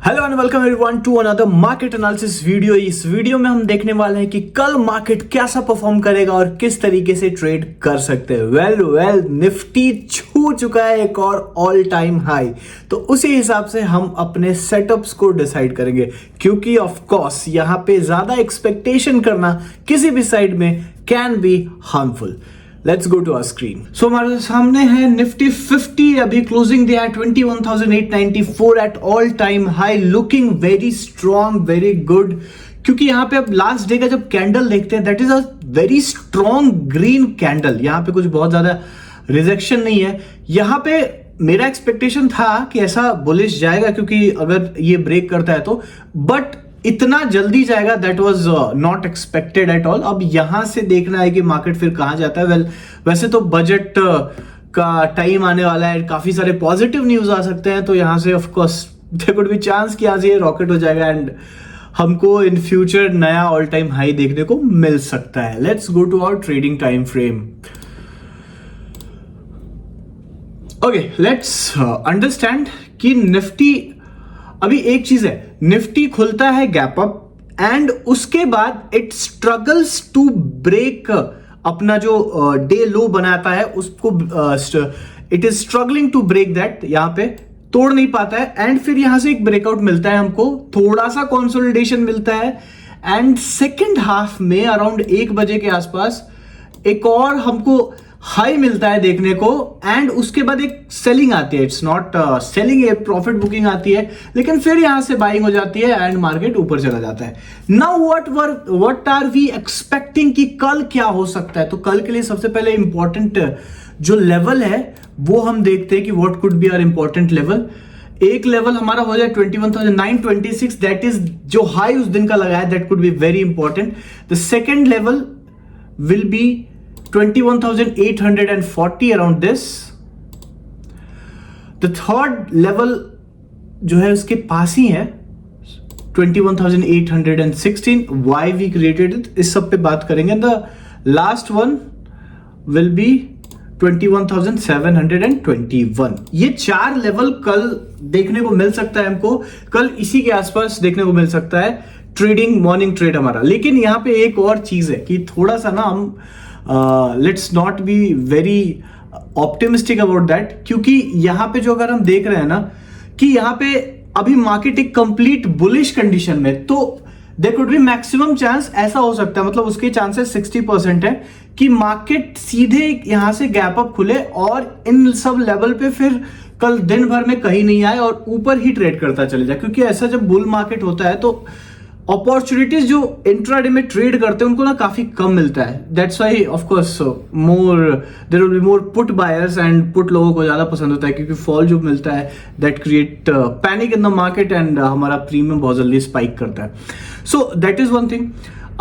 Hello and welcome everyone to another market analysis video. इस video में हम देखने वाले हैं कि कल मार्केट कैसा परफॉर्म करेगा और किस तरीके से ट्रेड कर सकते हैं। वेल निफ्टी छू चुका है एक और ऑल टाइम हाई, तो उसी हिसाब से हम अपने सेटअप्स को डिसाइड करेंगे, क्योंकि ऑफ कोर्स यहाँ पे ज्यादा एक्सपेक्टेशन करना किसी भी साइड में can be harmful. Let's go to our screen. So हमारे सामने है निफ्टी 50, अभी क्लोजिंग दिया है 21,894 at all time high, looking very strong, very good. क्योंकि यहाँ पे अब लास्ट डे का जब कैंडल देखते हैं, that is a very strong green candle. यहाँ पे कुछ बहुत ज्यादा रिजेक्शन नहीं है। यहाँ पे मेरा एक्सपेक्टेशन था कि ऐसा बुलिश जाएगा, क्योंकि अगर ये ब्रेक करता है तो, बट इतना जल्दी जाएगा that was not expected at all. अब यहां से देखना है कि मार्केट फिर कहां जाता है। वैसे तो बजट का टाइम आने वाला है, काफी सारे पॉजिटिव न्यूज आ सकते हैं, तो यहां से of course there could be chance कि आज ये रॉकेट हो जाएगा एंड हमको इन फ्यूचर नया ऑल टाइम हाई देखने को मिल सकता है। Let's go to our trading time frame. Okay, let's understand कि निफ्टी, अभी एक चीज है, निफ्टी खुलता है गैप अप एंड उसके बाद इट स्ट्रगल्स टू ब्रेक अपना जो डे लो बनाता है उसको, it is struggling to break that, यहां पे तोड़ नहीं पाता है एंड फिर यहां से एक ब्रेकआउट मिलता है, हमको थोड़ा सा कंसोलिडेशन मिलता है एंड सेकेंड हाफ में अराउंड 1 बजे के आसपास एक और हमको हाई मिलता है देखने को एंड उसके बाद एक सेलिंग आती है। इट्स नॉट सेलिंग, ये प्रॉफिट बुकिंग आती है, लेकिन फिर यहां से बाइंग हो जाती है एंड मार्केट ऊपर चला जाता है। Now what are we expecting कि कल क्या हो सकता है। तो कल के लिए सबसे पहले इंपॉर्टेंट जो लेवल है वो हम देखते हैं कि what could be our important level. एक लेवल हमारा हो जाए 21,926, दैट इज जो हाई उस दिन का लगा है, that could be very important. The second level will be 21,840 around this. The third level जो है उसके पास ही है 21,816. Why we created it, इस सब पे बात करेंगे। The last one will be 21,721. ये 4 लेवल कल देखने को मिल सकता है हमको, कल इसी के आसपास देखने को मिल सकता है ट्रेडिंग मॉर्निंग ट्रेड हमारा। लेकिन यहां पे एक और चीज है कि थोड़ा सा ना हम let's not be very optimistic about that, क्योंकि यहां पे जो अगर हम देख रहे हैं ना कि यहां पे अभी मार्केट एक कंप्लीट बुलिश कंडीशन में, तो there could be maximum chance ऐसा हो सकता है, मतलब उसके चांसेस 60% है कि मार्केट सीधे यहां से गैप अप खुले और इन सब लेवल पे फिर कल दिन भर में कहीं नहीं आए और ऊपर ही ट्रेड करता चले जाए। क्योंकि ऐसा जब बुल मार्केट होता है तो अपॉर्चुनिटीज जो इंट्राडे में ट्रेड करते हैं उनको ना काफी कम मिलता है। That's why of course more there will be more put buyers and put लोगों को ज्यादा पसंद होता है, क्योंकि फॉल जो मिलता है that create panic in the market and हमारा प्रीमियम बहुत जल्दी स्पाइक करता है। So that is one thing.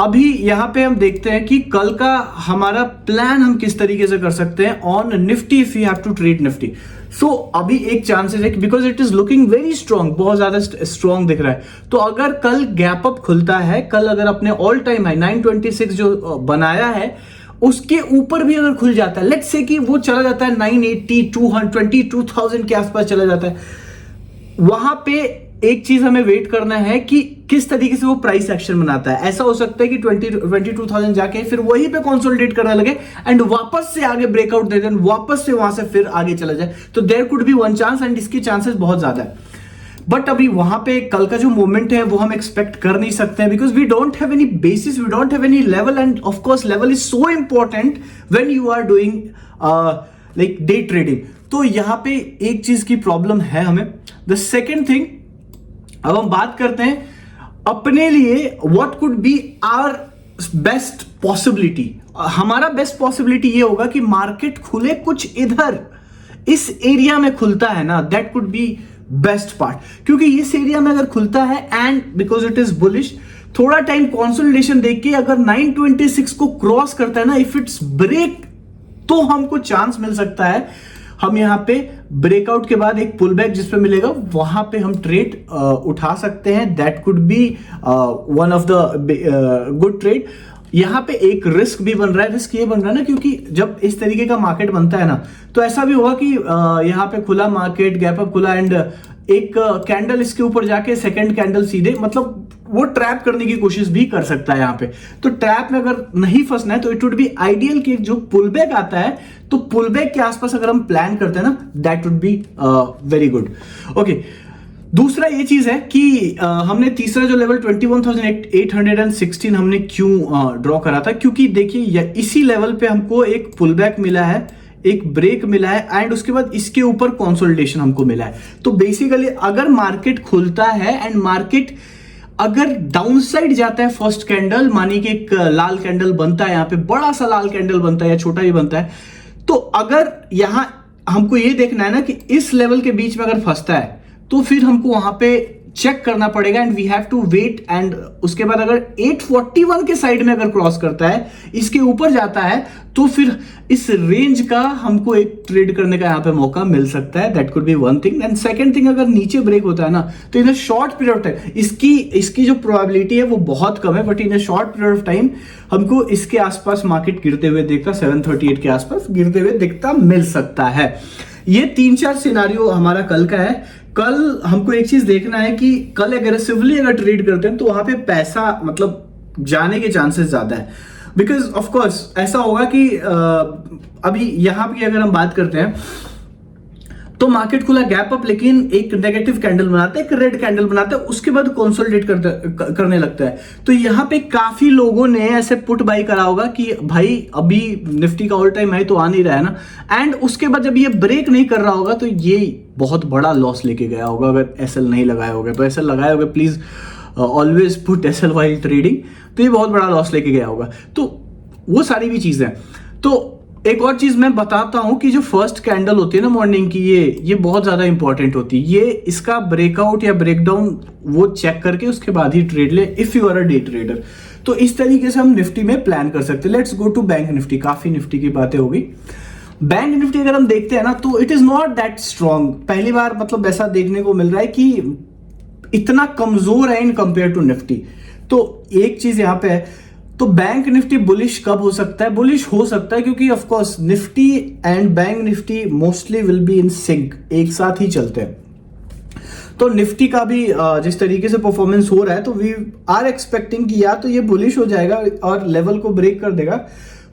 अभी यहां पे हम देखते हैं कि कल का हमारा प्लान हम किस तरीके से कर सकते हैं on Nifty if you have to trade Nifty. So अभी एक चांसेस है because it is looking very strong, बहुत ज्यादा स्ट्रॉन्ग दिख रहा है। तो अगर कल गैप अप खुलता है, कल अगर अपने ऑल टाइम हाई 926 जो बनाया है उसके ऊपर भी अगर खुल जाता है, लेट्स से कि वो चला जाता है 980, 22,000 के आसपास चला जाता है, वहां पे एक चीज हमें वेट करना है कि किस तरीके से वो प्राइस एक्शन बनाता है। ऐसा हो सकता है कि 22,000 जाके फिर वहीं पे कंसोलिडेट करने लगे एंड वापस से आगे ब्रेकआउट दे दें, वापस से वहां से फिर आगे चला जाए, तो there could be one chance and इसके चांसेस बहुत ज्यादा है। बट अभी वहां पे कल का जो मोमेंट है वो हम एक्सपेक्ट कर नहीं सकते हैं, because we don't have any basis, we don't have any level and of course level is so important when you are doing like day trading. तो यहां पे एक चीज की प्रॉब्लम है हमें। द सेकेंड थिंग, अब हम बात करते हैं अपने लिए what could be our best possibility. हमारा बेस्ट पॉसिबिलिटी ये होगा कि मार्केट खुले कुछ इधर इस एरिया में खुलता है ना, that could B best part, क्योंकि इस एरिया में अगर खुलता है and because it is bullish, थोड़ा टाइम कंसोलिडेशन देख के अगर 926 को क्रॉस करता है ना, इफ इट्स ब्रेक, तो हमको चांस मिल सकता है हम यहां पे ब्रेकआउट के बाद एक पुल बैक जिस पे मिलेगा वहां पे हम ट्रेड उठा सकते हैं। That could be one of the good trade. यहां पे एक रिस्क भी बन रहा है। रिस्क ये बन रहा है ना, क्योंकि जब इस तरीके का मार्केट बनता है ना, तो ऐसा भी होगा कि यहां पे खुला मार्केट, गैप अप खुला एंड एक कैंडल इसके ऊपर जाके सेकंड कैंडल सीधे, मतलब वो ट्रैप करने की कोशिश भी कर सकता है यहाँ पे। तो ट्रैप में अगर नहीं फंसना है तो इट वुड बी आइडियल कि जो पुलबैक आता है तो पुलबैक के आसपास अगर हम प्लान करते हैं ना, that would be very good. Okay, दूसरा ये चीज है कि हमने तीसरा जो लेवल 21,816 हमने क्यों ड्रॉ करा था, क्योंकि देखिए इसी लेवल पे हमको एक पुलबैक मिला है, एक ब्रेक मिला है एंड उसके बाद इसके ऊपर कंसोलिडेशन हमको मिला है। तो बेसिकली अगर मार्केट खुलता है एंड मार्केट अगर डाउन साइड जाता है फर्स्ट कैंडल, मानिए कि एक लाल कैंडल बनता है, यहां पे बड़ा सा लाल कैंडल बनता है या छोटा भी बनता है, तो अगर यहां हमको ये देखना है ना कि इस लेवल के बीच में अगर फंसता है तो फिर हमको वहां पे चेक करना पड़ेगा and we have to wait. And उसके बाद अगर 841 के साइड में अगर क्रॉस करता है, इसके ऊपर जाता है, तो फिर इस रेंज का हमको एक ट्रेड करने का यहां पे मौका मिल सकता है। That could be one thing. And second thing, अगर नीचे ब्रेक होता है ना तो in a short period of time इसकी जो प्रोबेबिलिटी है वो बहुत कम है, but in a short period of time हमको इसके आसपास मार्केट गिरते हुए देखता, 738 के आसपास गिरते हुए देखता मिल सकता है। ये 3-4 सिनारियो हमारा कल का है। कल हमको एक चीज देखना है कि कल एग्रेसिवली अगर ट्रेड करते हैं तो वहां पे पैसा मतलब जाने के चांसेस ज्यादा है, बिकॉज ऑफ कोर्स ऐसा होगा कि अभी यहां पे अगर हम बात करते हैं तो मार्केट खुला गैप अप, लेकिन एक नेगेटिव कैंडल बनाता है, एक रेड कैंडल बनाता है, उसके बाद कंसोलिडेट करने लगता है। तो यहाँ पे काफी लोगों ने ऐसे पुट बाई करा होगा कि भाई अभी निफ्टी का ऑल टाइम हाई तो आ नहीं रहा है ना, एंड उसके बाद जब ये ब्रेक नहीं कर रहा होगा तो ये बहुत बड़ा लॉस लेके गया होगा। अगर एसएल नहीं लगाया होगा तो एसएल लगाया होगा, please always put SL while trading, तो ये बहुत बड़ा लॉस लेके गया होगा। तो वो सारी भी चीजें। तो एक और चीज मैं बताता हूं कि जो फर्स्ट कैंडल होती है ना मॉर्निंग की, ये बहुत ज्यादा इंपॉर्टेंट होती है। ये इसका ब्रेकआउट या ब्रेकडाउन वो चेक करके उसके बाद ही ट्रेड ले, if you are a day trader. तो इस तरीके से हम निफ्टी में प्लान कर सकते हैं। Let's go to bank Nifty. काफी निफ्टी की बातें हो गई। बैंक निफ्टी अगर हम देखते हैं ना तो it is not that strong. पहली बार मतलब ऐसा देखने को मिल रहा है कि इतना कमजोर है इन कंपेयर टू निफ्टी। तो एक चीज यहां पे है, तो बैंक निफ्टी बुलिश कब हो सकता है? बुलिश हो सकता है क्योंकि of course Nifty and bank Nifty mostly will be in sync, एक साथ ही चलते हैं। तो निफ्टी का भी जिस तरीके से परफॉर्मेंस हो रहा है तो वी आर एक्सपेक्टिंग कि या तो ये बुलिश हो जाएगा और लेवल को ब्रेक कर देगा,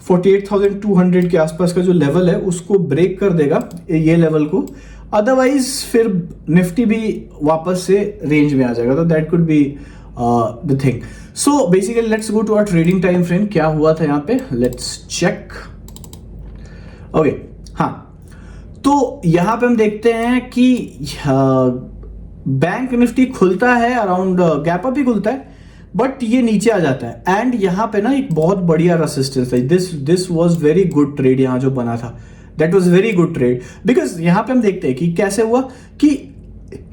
48,200 के आसपास का जो लेवल है उसको ब्रेक कर देगा ये लेवल को, अदरवाइज फिर निफ्टी भी वापस से रेंज में आ जाएगा। तो that could be the thing. So basically let's go to our trading time frame. क्या हुआ था यहाँ पे, लेट्स चेक। ओके, हाँ, तो यहां पे हम देखते हैं कि बैंक निफ्टी खुलता है अराउंड गैप अप ही खुलता है, बट ये नीचे आ जाता है एंड यहां पे ना एक बहुत बढ़िया रेसिस्टेंस है। This was very good trade यहां जो बना था, that was very good trade, because यहां पे हम देखते हैं कि कैसे हुआ कि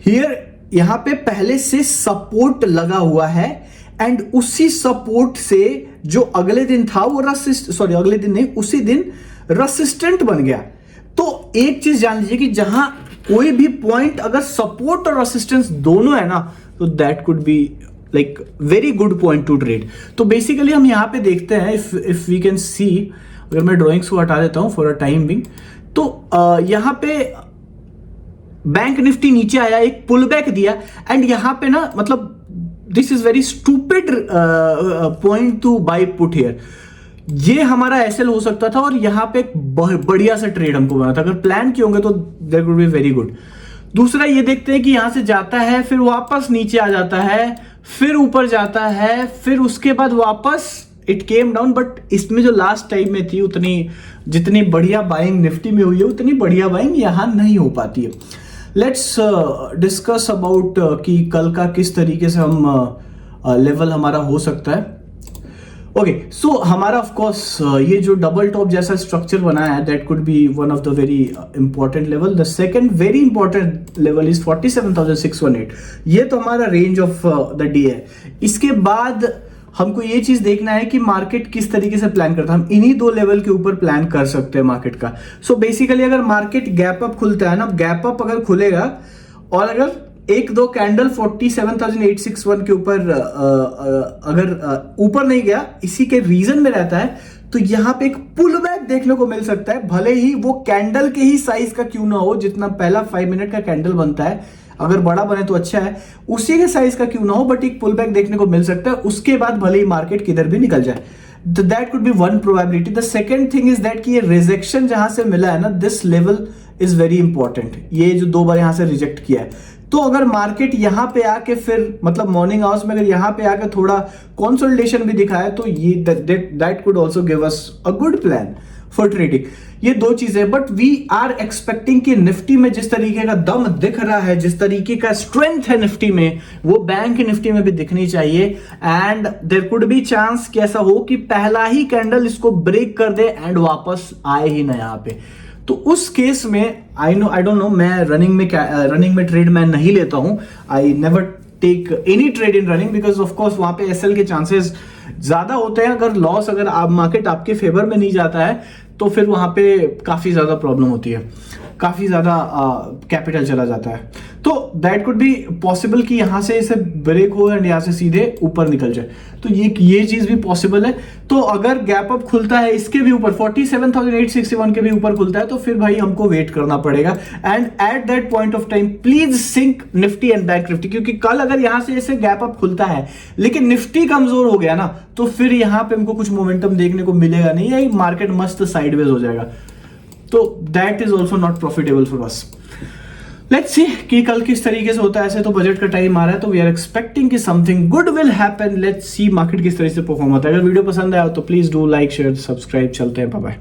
हियर यहां पे पहले से सपोर्ट लगा हुआ है एंड उसी सपोर्ट से जो अगले दिन था वो अगले दिन नहीं, उसी दिन रेसिस्टेंट बन गया। तो एक चीज जान लीजिए कि जहां कोई भी पॉइंट अगर सपोर्ट और रेसिस्टेंस दोनों है ना तो that could be like very good point two trade. तो बेसिकली हम यहां पे देखते हैं, इफ वी कैन सी, अगर मैं ड्रॉइंग्स को हटा देता हूं फॉर अ टाइम बिंग, तो यहां पे बैंक निफ्टी नीचे आया, एक पुल बैक दिया एंड यहां पे ना मतलब this is very stupid point two buy put here. ये हमारा एसएल हो सकता था और यहां पे एक बढ़िया सा ट्रेड हमको बना था। अगर प्लान किए होंगे तो that would be very good. दूसरा ये देखते हैं कि यहां से जाता है, फिर वापस नीचे आ जाता है, फिर ऊपर जाता है, फिर उसके बाद वापस इट केम डाउन। बट इसमें जो लास्ट टाइम में थी उतनी जितनी बढ़िया बाइंग निफ्टी में हुई है उतनी बढ़िया बाइंग यहां नहीं हो पाती है। लेट्स डिस्कस अबाउट कि कल का किस तरीके से हम लेवल हमारा हो सकता है। ओके, सो हमारा ऑफ कोर्स ये जो डबल टॉप जैसा स्ट्रक्चर बनाया है that could be one of the very important level. The second very important level is 47,618। ये तो हमारा रेंज ऑफ द डे है। इसके बाद हमको ये चीज देखना है कि मार्केट किस तरीके से प्लान करता है। हम इन्हीं दो लेवल के ऊपर प्लान कर सकते हैं मार्केट का। सो बेसिकली अगर मार्केट गैप अप खुलता है ना, गैप अप अगर खुलेगा और अगर एक दो कैंडल 47,861 के ऊपर अगर ऊपर नहीं गया, इसी के रीजन में रहता है, तो यहां पे एक पुल बैक देखने को मिल सकता है, भले ही वो कैंडल के ही साइज का क्यों ना हो जितना पहला 5 मिनट का कैंडल बनता है। अगर बड़ा बने तो अच्छा है, उसी के साइज का क्यों ना हो बट एक पुल बैक देखने को मिल सकता है, उसके बाद भले ही मार्केट किधर भी निकल जाए। That could be one probability. The second thing is that कि ये रिजेक्शन जहां से मिला है ना, this level is very important. ये जो 2 बार यहां से रिजेक्ट किया है, तो अगर मार्केट यहां पे आके फिर मतलब मॉर्निंग आवर्स में अगर यहां पे आके थोड़ा कंसोलिडेशन भी दिखाया तो ये that could also give us a good plan for trading. ये 2 चीजें, बट वी आर एक्सपेक्टिंग कि निफ्टी में जिस तरीके का दम दिख रहा है, जिस तरीके का स्ट्रेंथ है निफ्टी में, वो बैंक निफ्टी में भी दिखनी चाहिए। And there could be chance कि ऐसा हो कि पहला ही कैंडल इसको ब्रेक कर दे एंड वापस आए ही ना यहाँ पे। तो उस केस में आई डोंट नो, मैं रनिंग में ट्रेड मैं नहीं लेता हूं। I never take any trade in running because of course वहां पे एसएल के चांसेस ज्यादा होते हैं। अगर आप मार्केट आपके फेवर में नहीं जाता है तो फिर वहां पे काफी ज्यादा प्रॉब्लम होती है, काफी ज्यादा कैपिटल चला जाता है। तो दैट कुड बी पॉसिबल कि यहां से इसे ब्रेक हो एंड यहां से सीधे ऊपर निकल जाए, तो ये चीज भी पॉसिबल है। तो अगर गैप अप खुलता है इसके भी ऊपर 47,861 के भी ऊपर खुलता है तो फिर भाई हमको वेट करना पड़ेगा। And at that point of time please sync Nifty and bank Nifty, क्योंकि कल अगर यहां से ऐसे गैप अप खुलता है लेकिन निफ्टी कमजोर हो गया ना, तो फिर यहां पे हमको कुछ मोमेंटम देखने को मिलेगा नहीं, या मार्केट मस्त साइडवेज हो जाएगा। तो that is also not profitable for us. Let's see कि कल किस तरीके से होता है। ऐसे तो बजट का टाइम आ रहा है तो वी आर एक्सपेक्टिंग कि something good will happen. Let's see market किस तरह से परफॉर्म होता है। अगर वीडियो पसंद आया तो please do like share subscribe. चलते हैं, बाय बाय।